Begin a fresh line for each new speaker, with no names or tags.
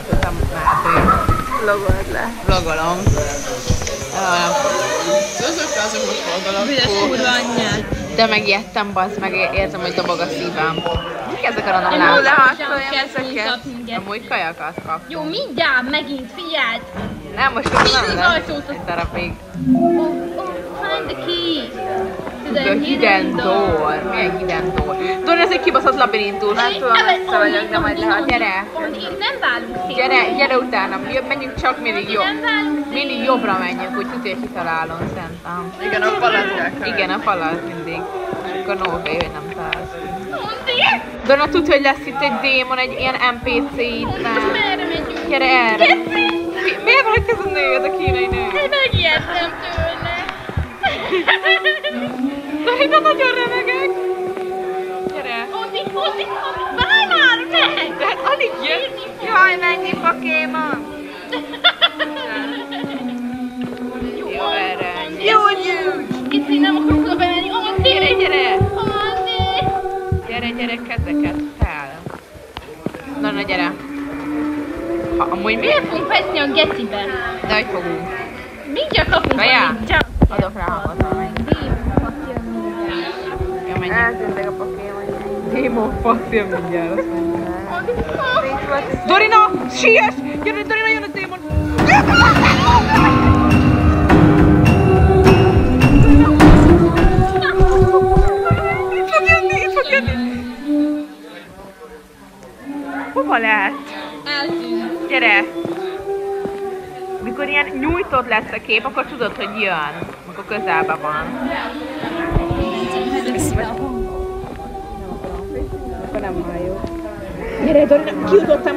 tudtam látni.
Vlogolod le.
Vlogolom.
Azok most vlogolok.
Ügyes kurva anyját.
De megijedtem, bazd meg, érzem, hogy dobog a szívem. Mik ezek a random
Én
lámpák?
olvastam ezeket.
Amúgy kajakat kap.
Jó, mindjárt megint, figyeld!
Nem, most
Figyelj
nem
az
lesz.
ajtót.
Egy darabig.
Find the key.
The hidden door. Milyen hidden door? Dori, ez egy kibaszott labirintus.
Már tudom, messze vagyok, de majd lehet.
Gyere.
Nem válunk szét.
Gyere utána. Menjünk csak mindig jobb.
Nem válunk szét.
Mindig jobbra menjünk, úgy tudja, hogy kitalálom szerintem.
Igen, a falat kell.
Igen, a falat mindig. És akkor no way, hogy nem találsz.
Mondd!
Donna tud, hogy lesz itt egy démon, egy ilyen NPC itt.
Most merre megyünk?
Gyere erre.
Geci!
Miért van itt ez a nő, ez a kínai nő?
Én megijedtem tőle.
Donna, nagyon remegek. Gyere.
Odi, várj már meg!
De hát alig jön.
Jaj, mennyi Pokémon!
Jó, erre.
Geci, nem akarok oda bemenni. Odi!
Gyere.
Odi!
Gyere, kezeket fel. Donna, gyere. Ha, amúgy
Miért fogunk veszni a gecibe?
De hogy fogunk?
Mindjárt kapunk
Kaja?
valamit. Csak.
Adok rá hangot valamelyik. Jó, menjünk.
Eltűntek a Pokémon.
Démon fasz jön mindjárt, azt mondja.
Odi!
Dorina! Siess! Dorina, jön a démon! Itt fog jönni! Hova lett?
Eltűnt.
Gyere! Mikor ilyen nyújtott lesz a kép, akkor tudod, hogy jön. Akkor közelben van. Akkor nem halljuk. Gyere, Dorina! Kiutottam!